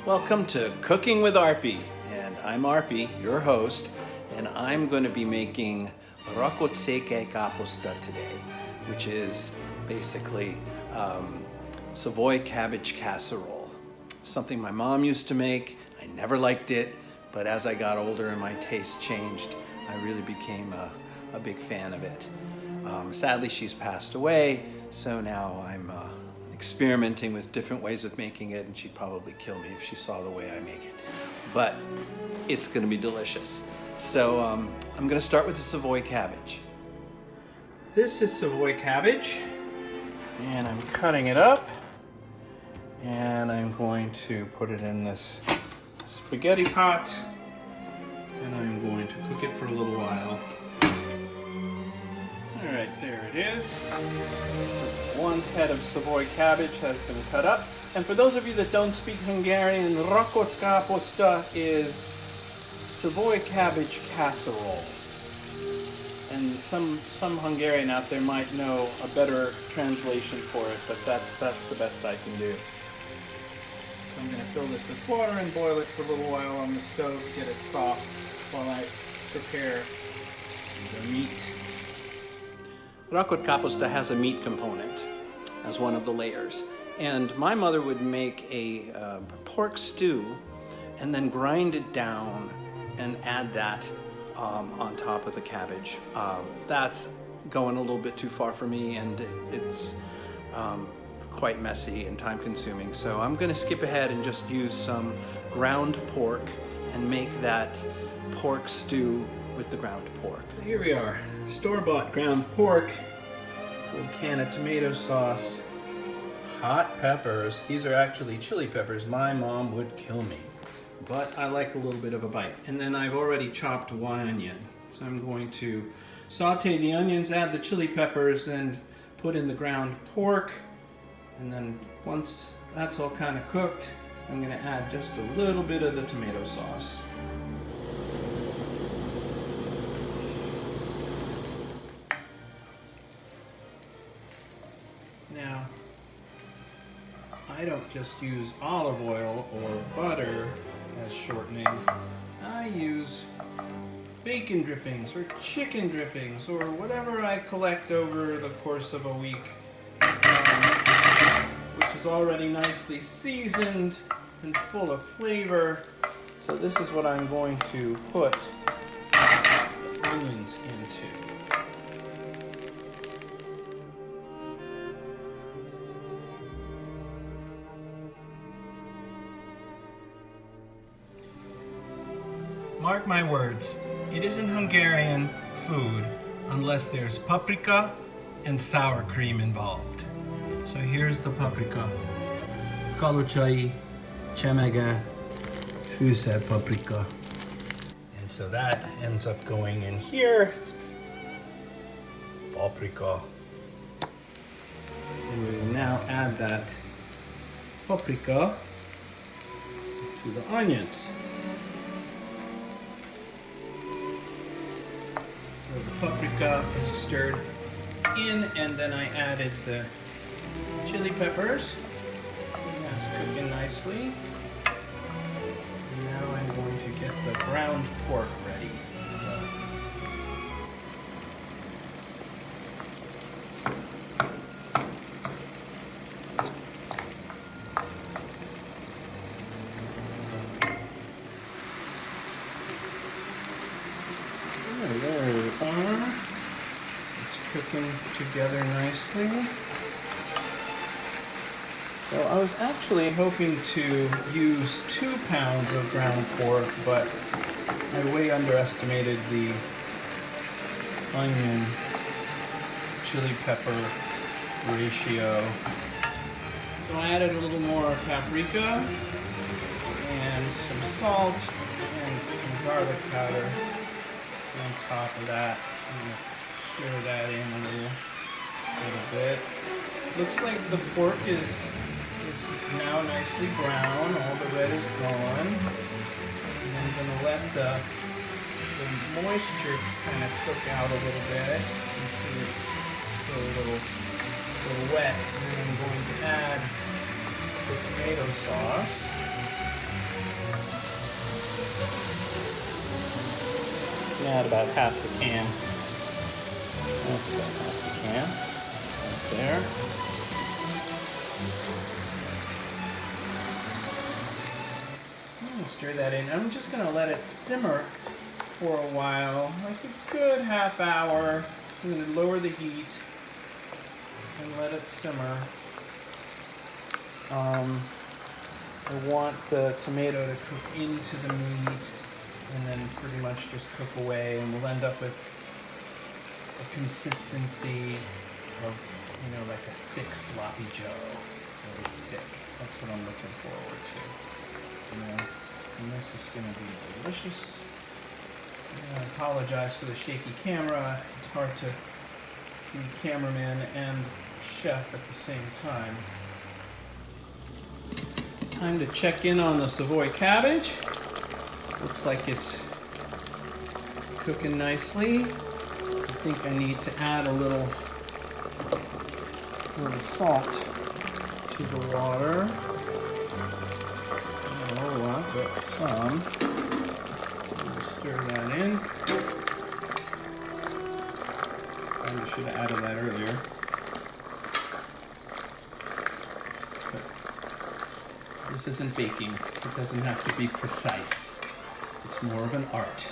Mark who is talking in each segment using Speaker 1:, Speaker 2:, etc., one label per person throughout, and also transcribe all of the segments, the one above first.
Speaker 1: Welcome to Cooking with Arpie, and I'm Arpie, your host, and I'm going to be making Rakott poszta today, which is basically Savoy cabbage casserole. Something my mom used to make. I never liked it, but as I got older and my taste changed, I really became a big fan of it. Sadly, she's passed away, so now I'm experimenting with different ways of making it, and she'd probably kill me if she saw the way I make it. But it's gonna be delicious. So I'm gonna start with the Savoy cabbage. This is Savoy cabbage, and I'm cutting it up, and I'm going to put it in this spaghetti pot, and I'm going to cook it for a little while. All right, there it is. One head of Savoy cabbage has been cut up. And for those of you that don't speak Hungarian, Rakott poszta is Savoy cabbage casserole. And some Hungarian out there might know a better translation for it, but that's the best I can do. So I'm going to fill this with water and boil it for a little while on the stove, get it soft while I prepare the meat. Rakott poszta has a meat component as one of the layers. And my mother would make a pork stew and then grind it down and add that on top of the cabbage. That's going a little bit too far for me, and it's quite messy and time consuming. So I'm gonna skip ahead and just use some ground pork and make that pork stew with the ground pork. So here we are, store-bought ground pork, a little can of tomato sauce, hot peppers. These are actually chili peppers. My mom would kill me, but I like a little bit of a bite. And then I've already chopped one onion. So I'm going to saute the onions, add the chili peppers, and put in the ground pork. And then once that's all kind of cooked, I'm gonna add just a little bit of the tomato sauce. Now, I don't just use olive oil or butter as shortening. I use bacon drippings or chicken drippings or whatever I collect over the course of a week, which is already nicely seasoned and full of flavor. So this is what I'm going to put the onions into. Mark my words, it isn't Hungarian food unless there's paprika and sour cream involved. So here's the paprika. Kalocsai, csemege, fűszer paprika. And so that ends up going in here. Paprika. And we will now add that paprika to the onions. So the paprika is stirred in, and then I added the chili peppers. And that's cooking nicely. And now I'm going to get the ground pork ready. There we are. It's cooking together nicely. So I was actually hoping to use 2 pounds of ground pork, but I way underestimated the onion chili pepper ratio. So I added a little more paprika and some salt and some garlic powder. On top of that, I'm going to stir that in a little bit. Looks like the pork is now nicely brown. All the red is gone. And I'm going to let the moisture kind of cook out a little bit. You can see it's still a little wet. And then I'm going to add the tomato sauce. gonna add about half the can. That's about half the can. Right there. I'm gonna stir that in. I'm just gonna let it simmer for a while, like a good half hour. I'm gonna lower the heat and let it simmer. I want the tomato to cook into the meat and then pretty much just cook away, and we'll end up with a consistency of, you know, like a thick sloppy joe. Really thick. That's what I'm looking forward to. You know, and this is going to be delicious. I apologize for the shaky camera. It's hard to be cameraman and chef at the same time. Time to check in on the Savoy cabbage. Looks like it's cooking nicely. I think I need to add a little salt to the water. Not a whole lot, but some. Stir that in. Probably should have added that earlier. This isn't baking. It doesn't have to be precise. It's more of an art.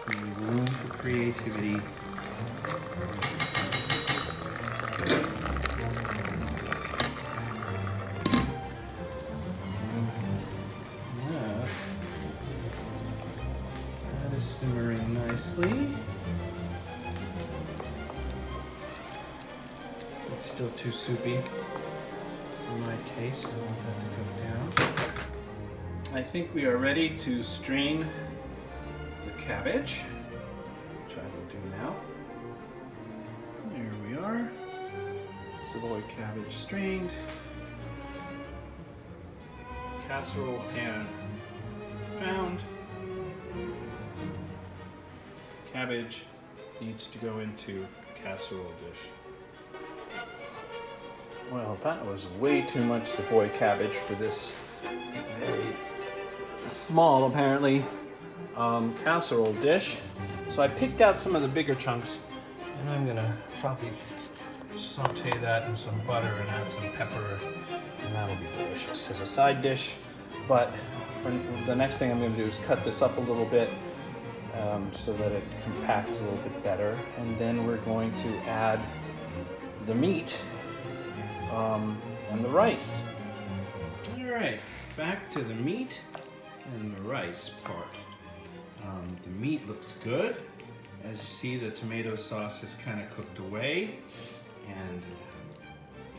Speaker 1: Leaving room for creativity. Yeah. That is simmering nicely. It's still too soupy. For my taste, I want that to cook down. I think we are ready to strain the cabbage, which I will do now. There we are. Savoy cabbage strained. Casserole pan found. Cabbage needs to go into casserole dish. Well, that was way too much Savoy cabbage for this very small, apparently, casserole dish. So I picked out some of the bigger chunks, and I'm gonna probably saute that in some butter and add some pepper, and that'll be delicious as a side dish. But the next thing I'm gonna do is cut this up a little bit so that it compacts a little bit better, and then we're going to add the meat and the rice. All right, back to the meat and the rice part. The meat looks good. As you see, the tomato sauce is kind of cooked away, and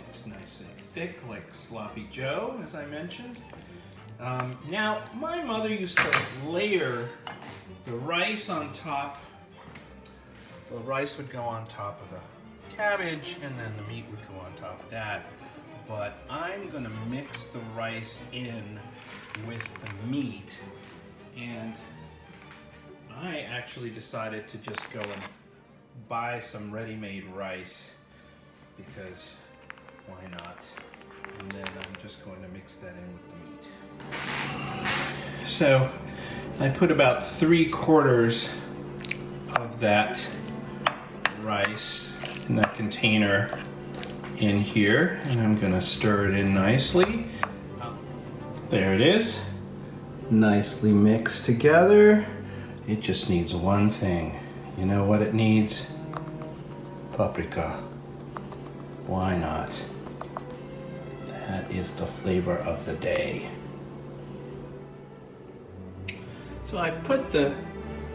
Speaker 1: it's nice and thick, like sloppy joe, as I mentioned. Now, my mother used to layer the rice on top. The rice would go on top of the cabbage, and then the meat would go on top of that. But I'm gonna mix the rice in with the meat, and I actually decided to just go and buy some ready-made rice, because why not? And then I'm just going to mix that in with the meat. So I put about 3/4 of that rice in that container in here, and I'm gonna stir it in nicely. There it is, nicely mixed together. It just needs one thing. You know what it needs? Paprika. Why not? That is the flavor of the day. So I've put the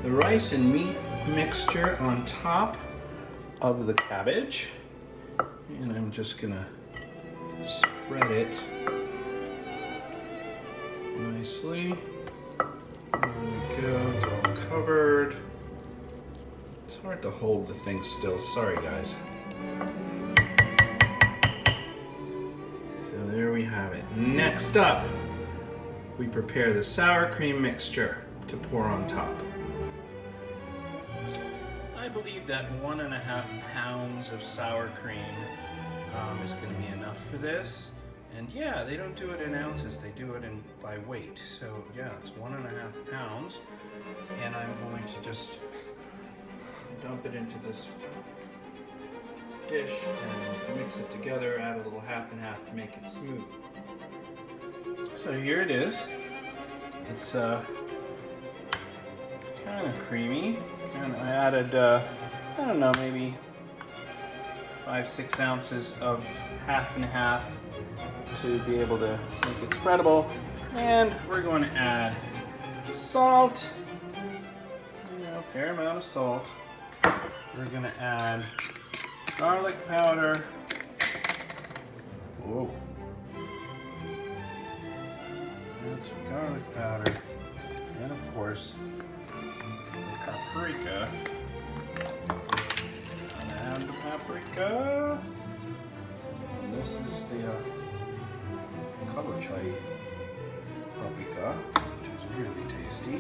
Speaker 1: rice and meat mixture on top of the cabbage, and I'm just gonna spread it nicely. There we go, it's all covered. It's hard to hold the thing still, sorry guys. So there we have it. Next up, we prepare the sour cream mixture to pour on top. I believe that 1.5 pounds of sour cream is going to be enough for this. And yeah, they don't do it in ounces, they do it by weight. So yeah, it's 1.5 pounds. And I'm going to just dump it into this dish and mix it together, add a little half and half to make it smooth. So here it is. It's kind of creamy. And I added, I don't know, maybe 5-6 ounces of half and half to be able to make it spreadable. And we're going to add salt, a fair amount of salt. We're going to add garlic powder. Whoa. Add some garlic powder. And of course, paprika. And add the paprika. And this is the Cabbage paprika, which is really tasty.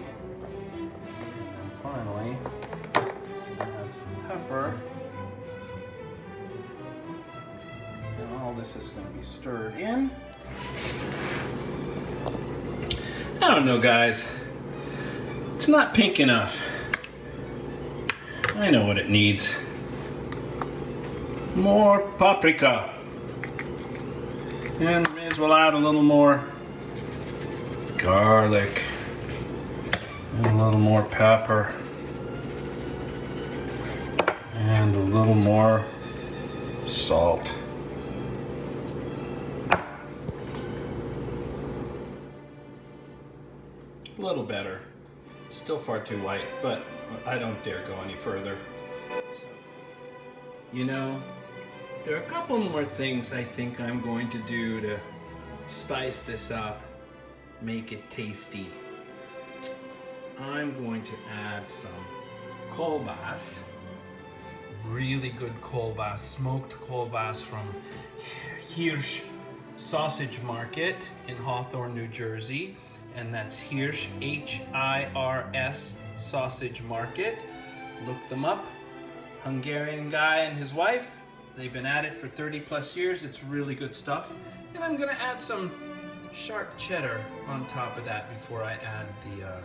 Speaker 1: And then finally, add some pepper. And all this is going to be stirred in. I don't know, guys. It's not pink enough. I know what it needs. More paprika. And may as well add a little more garlic. And a little more pepper. And a little more salt. A little better. Still far too white, but I don't dare go any further. So, you know, there are a couple more things I think I'm going to do to spice this up, make it tasty. I'm going to add some kolbas, really good kolbas, smoked kolbas from Hirsch Sausage Market in Hawthorne, New Jersey. And that's Hirsch, H-I-R-S, Sausage Market. Look them up. Hungarian guy and his wife. They've been at it for 30 plus years. It's really good stuff. And I'm gonna add some sharp cheddar on top of that before I add the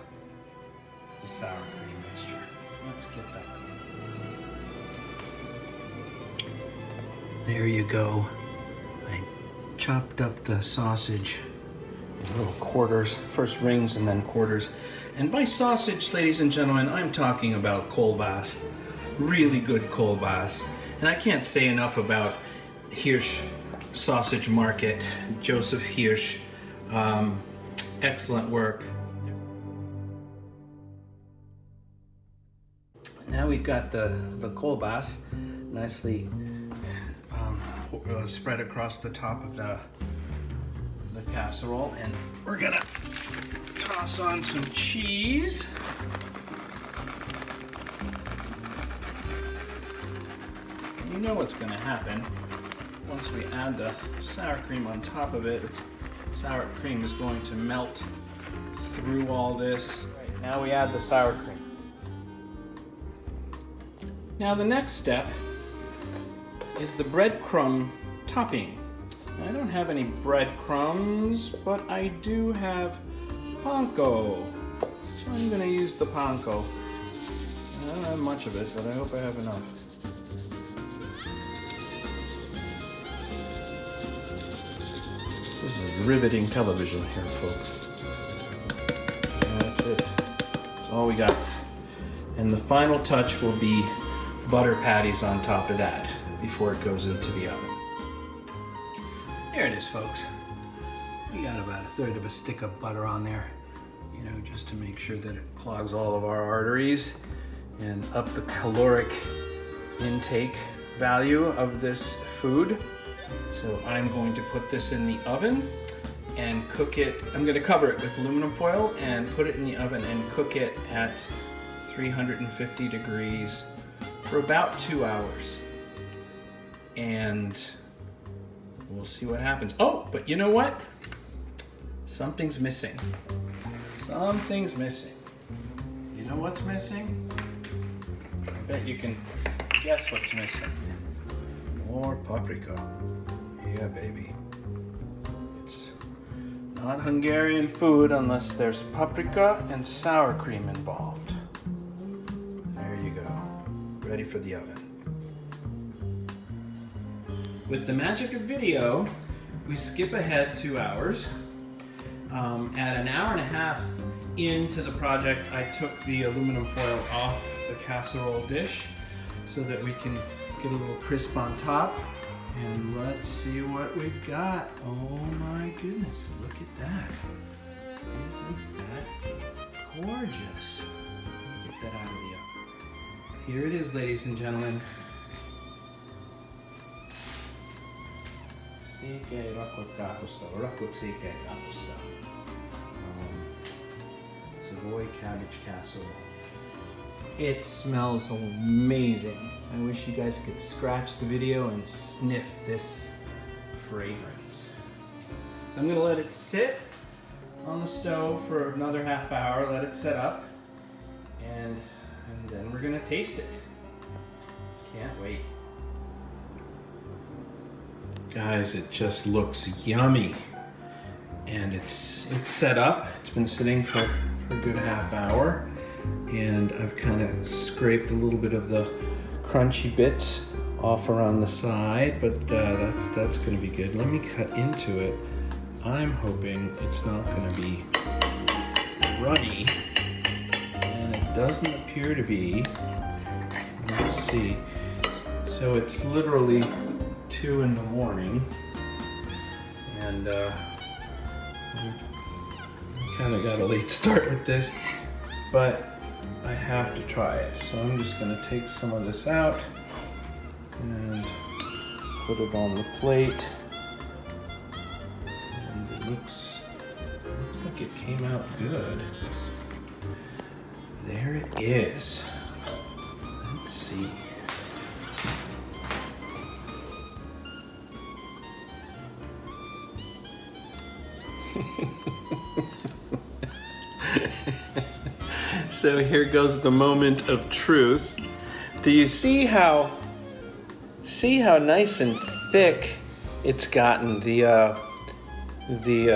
Speaker 1: sour cream mixture. Let's get that going. There you go. I chopped up the sausage. Little quarters, first rings and then quarters. And by sausage, ladies and gentlemen, I'm talking about kolbas. Really good kolbas. And I can't say enough about Hirsch Sausage Market, Joseph Hirsch. Excellent work. Now we've got the kolbas nicely spread across the top of the casserole, and we're gonna toss on some cheese. And you know what's gonna happen once we add the sour cream on top of it. Sour cream is going to melt through all this. Right, now we add the sour cream. Now the next step is the breadcrumb topping. I don't have any breadcrumbs, but I do have panko. So I'm going to use the panko. I don't have much of it, but I hope I have enough. This is riveting television here, folks. That's it. That's all we got. And the final touch will be butter patties on top of that before it goes into the oven. There it is, folks. We got about 1/3 of a stick of butter on there, you know, just to make sure that it clogs all of our arteries and up the caloric intake value of this food. So I'm going to put this in the oven and cook it. I'm going to cover it with aluminum foil and put it in the oven and cook it at 350 degrees for about 2 hours. And we'll see what happens. Oh, but you know what? Something's missing. Something's missing. You know what's missing? I bet you can guess what's missing. More paprika. Yeah, baby. not Hungarian food unless there's paprika and sour cream involved. There you go. Ready for the oven. With the magic of video, we skip ahead 2 hours. At an hour and a half into the project, I took the aluminum foil off the casserole dish so that we can get a little crisp on top. And let's see what we've got. Oh my goodness, look at that. Isn't that gorgeous? Get that out of the oven. Here it is, ladies and gentlemen. Székely rakott káposzta, rakott székely káposzta. Savoy Cabbage Casserole. It smells amazing. I wish you guys could scratch the video and sniff this fragrance. So I'm gonna let it sit on the stove for another half hour, let it set up, and then we're gonna taste it. Can't wait. Guys, it just looks yummy. And it's set up. It's been sitting for a good half hour. And I've kind of scraped a little bit of the crunchy bits off around the side, but that's going to be good. Let me cut into it. I'm hoping it's not going to be runny, and it doesn't appear to be. Let's see. So it's literally 2 in the morning, and we kind of got a late start with this, but I have to try it. So I'm just going to take some of this out and put it on the plate. And it looks like it came out good. There it is. Let's see. So here goes the moment of truth. Do you see how nice and thick it's gotten? The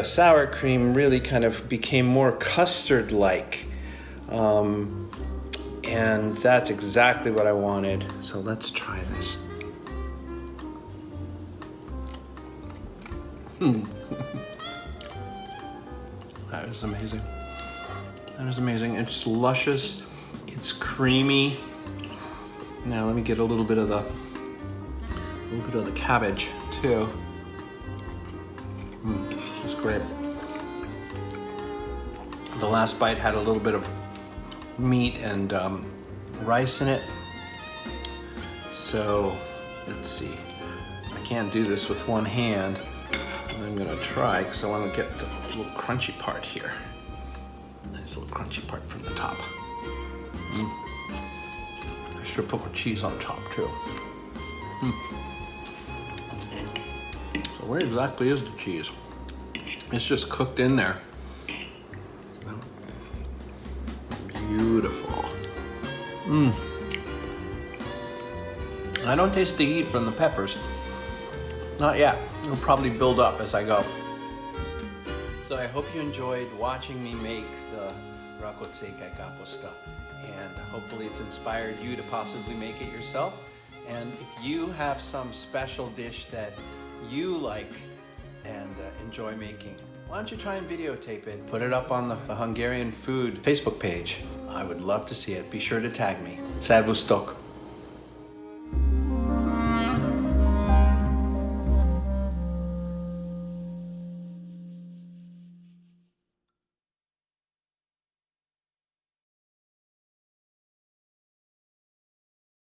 Speaker 1: sour cream really kind of became more custard-like, and that's exactly what I wanted. So let's try this. That is amazing. That is amazing. It's luscious. It's creamy. Now let me get a little bit of the cabbage too. It's great. The last bite had a little bit of meat and rice in it. So let's see. I can't do this with one hand. I'm gonna try because I want to get the little crunchy part here. Nice little crunchy part from the top. I should put more cheese on top too. So where exactly is the cheese? It's just cooked in there. Beautiful. I don't taste the heat from the peppers. Not yet. It'll probably build up as I go. So I hope you enjoyed watching me make the Rakott székely káposzta, and hopefully it's inspired you to possibly make it yourself. And if you have some special dish that you like and enjoy making, why don't you try and videotape it, put it up on the Hungarian Food Facebook page. I would love to see it. Be sure to tag me. Szervusztok!